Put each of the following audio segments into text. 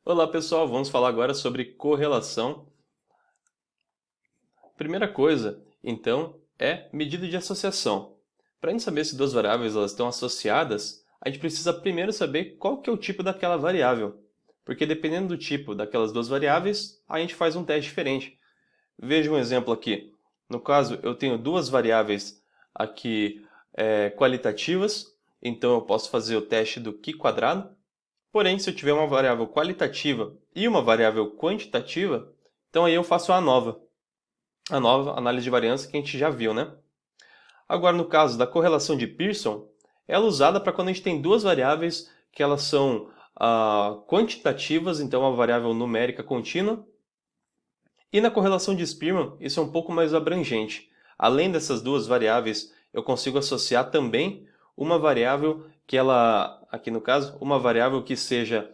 Olá pessoal, vamos falar agora sobre correlação. Primeira coisa, então, é medida de associação. Para a gente saber se duas variáveis elas estão associadas, a gente precisa primeiro saber qual que é o tipo daquela variável. Porque dependendo do tipo daquelas duas variáveis, a gente faz um teste diferente. Veja um exemplo aqui. No caso, eu tenho duas variáveis aqui qualitativas, então eu posso fazer o teste do Qi quadrado. Porém, se eu tiver uma variável qualitativa e uma variável quantitativa, então aí eu faço a nova análise de variância que a gente já viu, né? Agora, no caso da correlação de Pearson, ela é usada para quando a gente tem duas variáveis que elas são quantitativas, então uma variável numérica contínua. E na correlação de Spearman, isso é um pouco mais abrangente. Além dessas duas variáveis, eu consigo associar também uma variável que ela, aqui no caso, uma variável que seja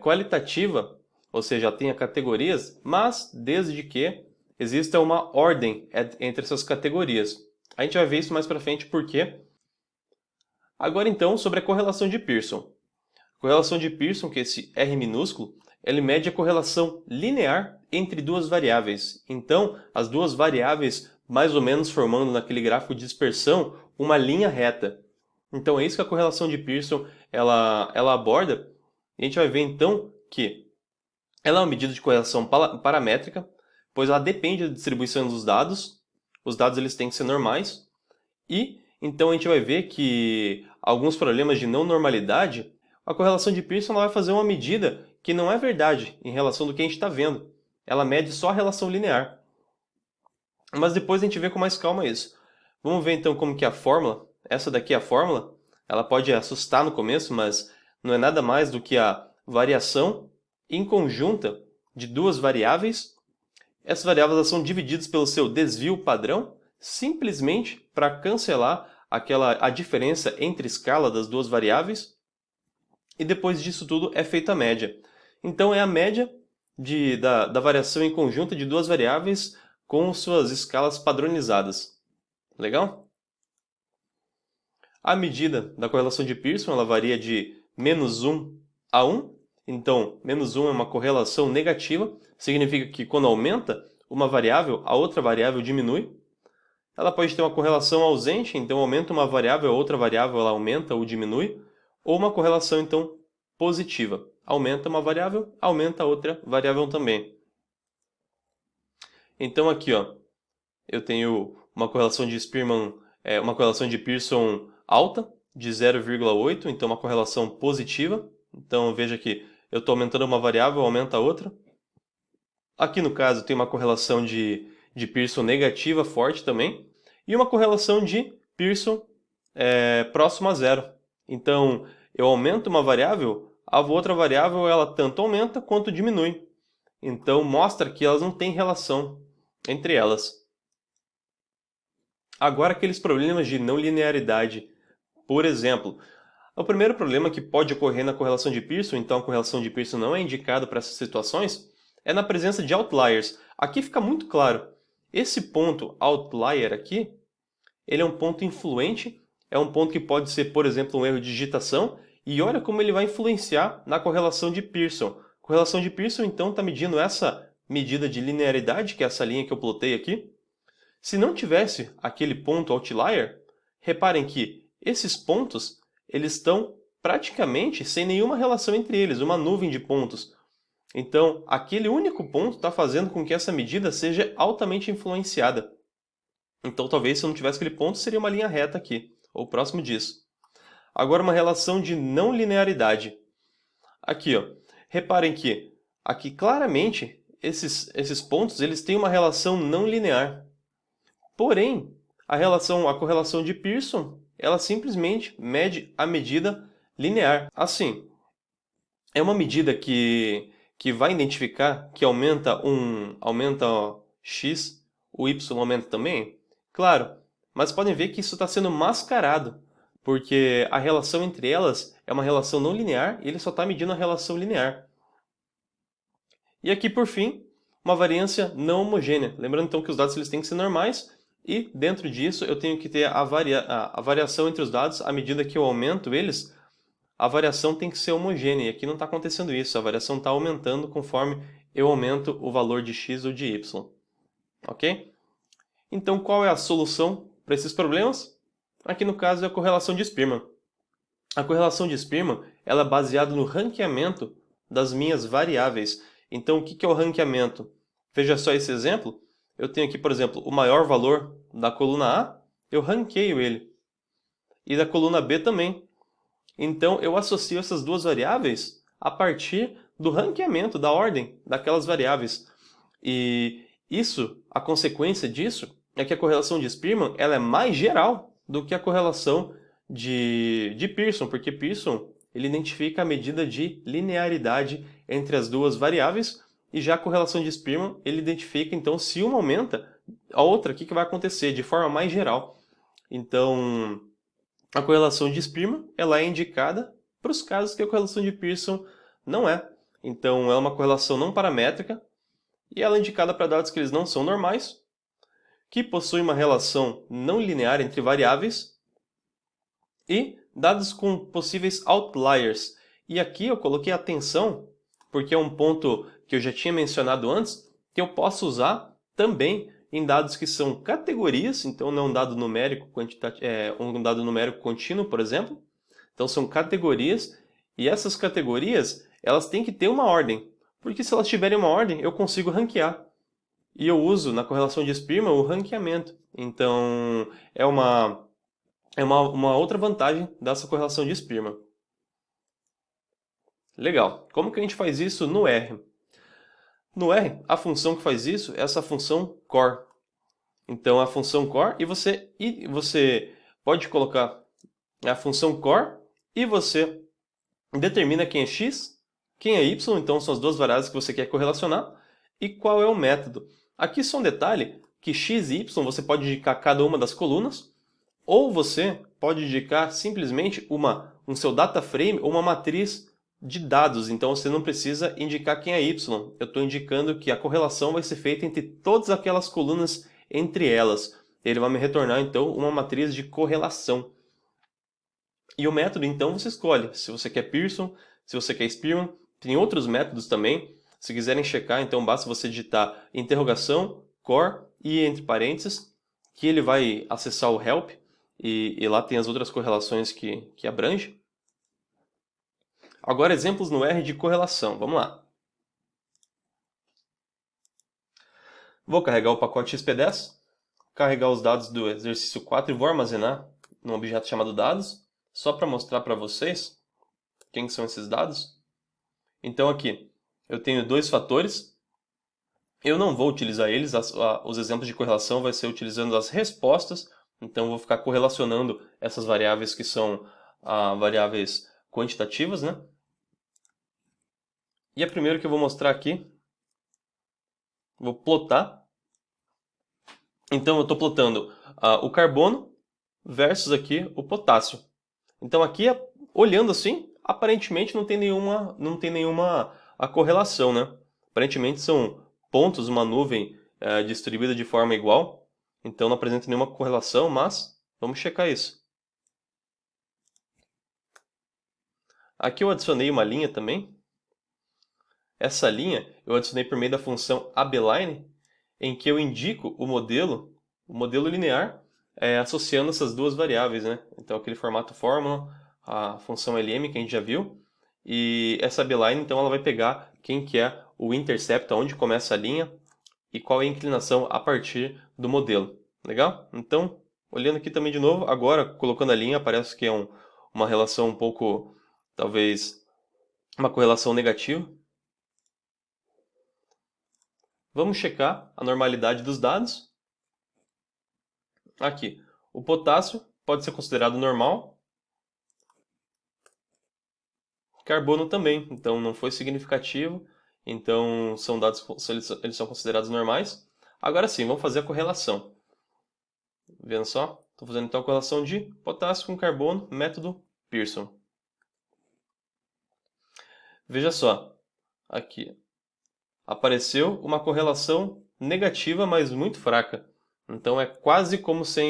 qualitativa, ou seja, tenha categorias, mas desde que exista uma ordem entre essas categorias. A gente vai ver isso mais para frente por quê. Agora então, sobre a correlação de Pearson. A correlação de Pearson, que é esse R minúsculo, ele mede a correlação linear entre duas variáveis. Então, as duas variáveis mais ou menos formando naquele gráfico de dispersão uma linha reta. Então, é isso que a correlação de Pearson ela aborda. E a gente vai ver então que ela é uma medida de correlação paramétrica, pois ela depende da distribuição dos dados. Os dados eles têm que ser normais. E então a gente vai ver que alguns problemas de não normalidade, a correlação de Pearson ela vai fazer uma medida que não é verdade em relação do que a gente está vendo. Ela mede só a relação linear. Mas depois a gente vê com mais calma isso. Vamos ver então como que é a fórmula. Essa daqui é a fórmula. Ela pode assustar no começo, mas não é nada mais do que a variação inconjunta de duas variáveis. Essas variáveis elas são divididas pelo seu desvio padrão, simplesmente para cancelar a diferença entre escala das duas variáveis. E depois disso tudo é feita a média. Então é a média da variação em conjunta de duas variáveis com suas escalas padronizadas. Legal? A medida da correlação de Pearson ela varia de -1 a 1. Então, -1 é uma correlação negativa. Significa que quando aumenta uma variável, a outra variável diminui. Ela pode ter uma correlação ausente, então aumenta uma variável, a outra variável ela aumenta ou diminui. Ou uma correlação, então, positiva. Aumenta uma variável, aumenta a outra variável também. Então aqui, ó, eu tenho uma correlação de Spearman, uma correlação de Pearson alta, de 0,8, então uma correlação positiva. Então veja que eu estou aumentando uma variável, aumenta a outra. Aqui no caso tem uma correlação de Pearson negativa forte também. E uma correlação de Pearson próximo a zero. Então eu aumento uma variável, a outra variável ela tanto aumenta quanto diminui. Então mostra que elas não têm relação entre elas. Agora aqueles problemas de não linearidade. Por exemplo, o primeiro problema que pode ocorrer na correlação de Pearson, então a correlação de Pearson não é indicada para essas situações, é na presença de outliers. Aqui fica muito claro. Esse ponto outlier aqui, ele é um ponto influente, é um ponto que pode ser, por exemplo, um erro de digitação, e olha como ele vai influenciar na correlação de Pearson. A correlação de Pearson, então, está medindo essa medida de linearidade, que é essa linha que eu plotei aqui. Se não tivesse aquele ponto outlier, reparem que esses pontos eles estão praticamente sem nenhuma relação entre eles, uma nuvem de pontos. Então, aquele único ponto está fazendo com que essa medida seja altamente influenciada. Então, talvez se eu não tivesse aquele ponto, seria uma linha reta aqui, ou próximo disso. Agora, uma relação de não linearidade. Aqui, ó, reparem que aqui claramente esses pontos eles têm uma relação não linear. Porém, a correlação de Pearson, ela simplesmente mede a medida linear. Assim, é uma medida que vai identificar que aumenta x, o y aumenta também? Claro, mas podem ver que isso está sendo mascarado, porque a relação entre elas é uma relação não linear e ele só está medindo a relação linear. E aqui, por fim, uma variância não homogênea. Lembrando então que os dados eles têm que ser normais e dentro disso eu tenho que ter a variação entre os dados à medida que eu aumento eles. a variação tem que ser homogênea. E aqui não está acontecendo isso. A variação está aumentando conforme eu aumento o valor de x ou de y. Ok? Então, qual é a solução para esses problemas? Aqui no caso é a correlação de Spearman. A correlação de Spearman ela é baseada no ranqueamento das minhas variáveis. Então, o que é o ranqueamento? Veja só esse exemplo. Eu tenho aqui, por exemplo, o maior valor da coluna A, eu ranqueio ele. E da coluna B também. Então, eu associo essas duas variáveis a partir do ranqueamento, da ordem daquelas variáveis. E isso, a consequência disso, é que a correlação de Spearman ela é mais geral do que a correlação de Pearson, porque Pearson ele identifica a medida de linearidade entre as duas variáveis, e já a correlação de Spearman ele identifica, então, se uma aumenta, a outra, o que vai acontecer, de forma mais geral. Então, a correlação de Spearman ela é indicada para os casos que a correlação de Pearson não é. Então, ela é uma correlação não paramétrica, e ela é indicada para dados que eles não são normais, que possuem uma relação não linear entre variáveis, e dados com possíveis outliers. E aqui eu coloquei atenção, porque é um ponto que eu já tinha mencionado antes, que eu posso usar também em dados que são categorias, então não é um dado numérico, um dado numérico contínuo, por exemplo. Então são categorias, e essas categorias elas têm que ter uma ordem, porque se elas tiverem uma ordem, eu consigo ranquear. E eu uso na correlação de Spearman o ranqueamento. Então é uma outra vantagem dessa correlação de Spearman. Legal. Como que a gente faz isso no R? No R, a função que faz isso é essa função core. Então, a função core, e você pode colocar a função core, e você determina quem é x, quem é y, então são as duas variáveis que você quer correlacionar, e qual é o método. Aqui só um detalhe, que x e y você pode indicar cada uma das colunas, ou você pode indicar simplesmente um seu data frame ou uma matriz de dados. Então você não precisa indicar quem é y. Eu estou indicando que a correlação vai ser feita entre todas aquelas colunas entre elas. Ele vai me retornar então uma matriz de correlação. E o método então você escolhe se você quer Pearson, se você quer Spearman. Tem outros métodos também. Se quiserem checar, então basta você digitar interrogação, core e entre parênteses, que ele vai acessar o help. E lá tem as outras correlações que abrange. Agora, exemplos no R de correlação. Vamos lá. Vou carregar o pacote XP10, carregar os dados do exercício 4 e vou armazenar num objeto chamado dados, só para mostrar para vocês quem são esses dados. Então aqui, eu tenho dois fatores. Eu não vou utilizar eles, os exemplos de correlação vai ser utilizando as respostas. Então, eu vou ficar correlacionando essas variáveis que são variáveis quantitativas, né? E a primeira que eu vou mostrar aqui, vou plotar. Então, eu estou plotando o carbono versus aqui o potássio. Então, aqui, olhando assim, aparentemente não tem nenhuma correlação, né? Aparentemente são pontos, uma nuvem distribuída de forma igual. Então não apresenta nenhuma correlação, mas vamos checar isso. Aqui eu adicionei uma linha também. Essa linha eu adicionei por meio da função abline, em que eu indico o modelo linear, associando essas duas variáveis, né? Então aquele formato fórmula, a função lm que a gente já viu, e essa abline então ela vai pegar quem que é o intercept, onde começa a linha, e qual é a inclinação a partir do modelo. Legal? Então, olhando aqui também de novo, agora colocando a linha, parece que é uma relação um pouco, talvez, uma correlação negativa. Vamos checar a normalidade dos dados. Aqui, o potássio pode ser considerado normal. Carbono também, então não foi significativo. Então, são dados, eles são considerados normais. Agora sim, vamos fazer a correlação. Vendo só? Estou fazendo então a correlação de potássio com carbono, método Pearson. Veja só, aqui apareceu uma correlação negativa, mas muito fraca. Então é quase como se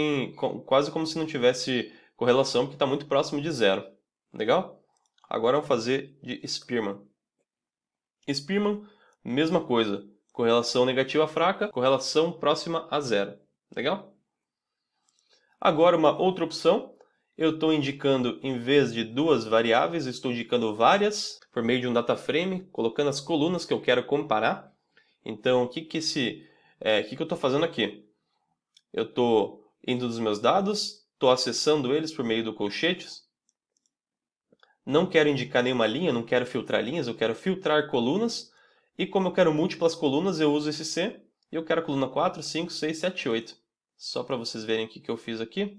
não tivesse correlação, porque está muito próximo de zero. Legal? Agora vamos fazer de Spearman. Spearman, mesma coisa. Correlação negativa fraca, correlação próxima a zero. Legal? Agora uma outra opção. Eu estou indicando, em vez de duas variáveis, estou indicando várias, por meio de um data frame, colocando as colunas que eu quero comparar. Então, o que eu estou fazendo aqui? Eu estou indo nos meus dados, estou acessando eles por meio do colchetes. Não quero indicar nenhuma linha, não quero filtrar linhas, eu quero filtrar colunas. E como eu quero múltiplas colunas, eu uso esse C. E eu quero a coluna 4, 5, 6, 7, 8. Só para vocês verem o que eu fiz aqui.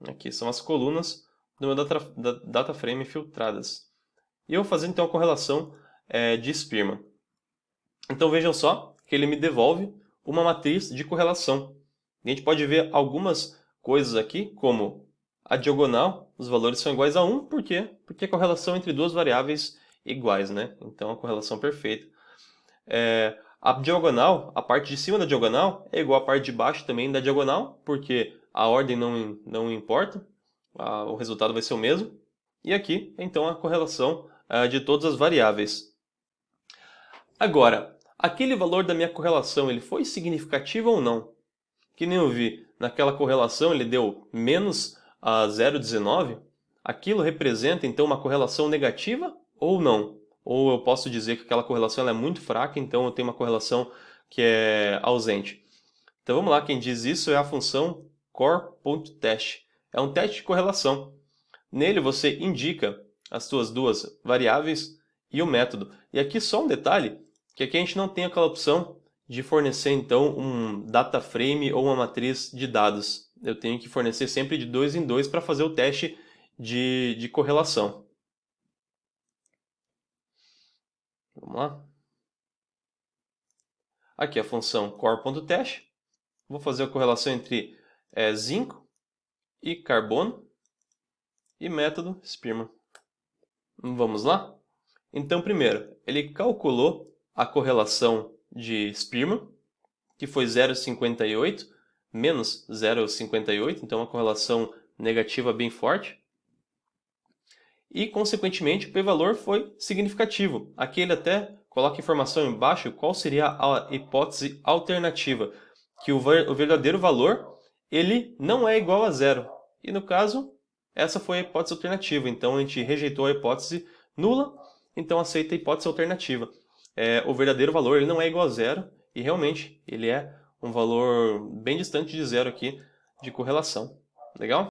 Aqui são as colunas do meu data frame filtradas. E eu vou fazer então a correlação de Spearman. Então vejam só que ele me devolve uma matriz de correlação. E a gente pode ver algumas coisas aqui, como a diagonal, os valores são iguais a 1, por quê? Porque é a correlação entre duas variáveis iguais, né? Então a correlação perfeita. A diagonal, a parte de cima da diagonal é igual à parte de baixo também da diagonal, porque a ordem não importa, o resultado vai ser o mesmo. E aqui, então, a correlação de todas as variáveis. Agora, aquele valor da minha correlação, ele foi significativo ou não? Que nem eu vi, naquela correlação ele deu menos 0,19. Aquilo representa, então, uma correlação negativa ou não? Ou eu posso dizer que aquela correlação ela é muito fraca, então eu tenho uma correlação que é ausente. Então vamos lá, quem diz isso é a função core.test. É um teste de correlação. Nele você indica as suas duas variáveis e o método. E aqui só um detalhe, que aqui a gente não tem aquela opção de fornecer então um data frame ou uma matriz de dados. Eu tenho que fornecer sempre de 2 em 2 para fazer o teste de correlação. Vamos lá. Aqui a função core.test. Vou fazer a correlação entre zinco e carbono e método Spearman. Vamos lá? Então, primeiro, ele calculou a correlação de Spearman, que foi 0,58 menos 0,58, então uma correlação negativa bem forte. E, consequentemente, o p-valor foi significativo. Aqui ele até coloca informação embaixo qual seria a hipótese alternativa, que o verdadeiro valor ele não é igual a zero. E no caso, essa foi a hipótese alternativa. Então a gente rejeitou a hipótese nula, então aceita a hipótese alternativa. O verdadeiro valor ele não é igual a zero e realmente ele é um valor bem distante de zero aqui de correlação. Legal?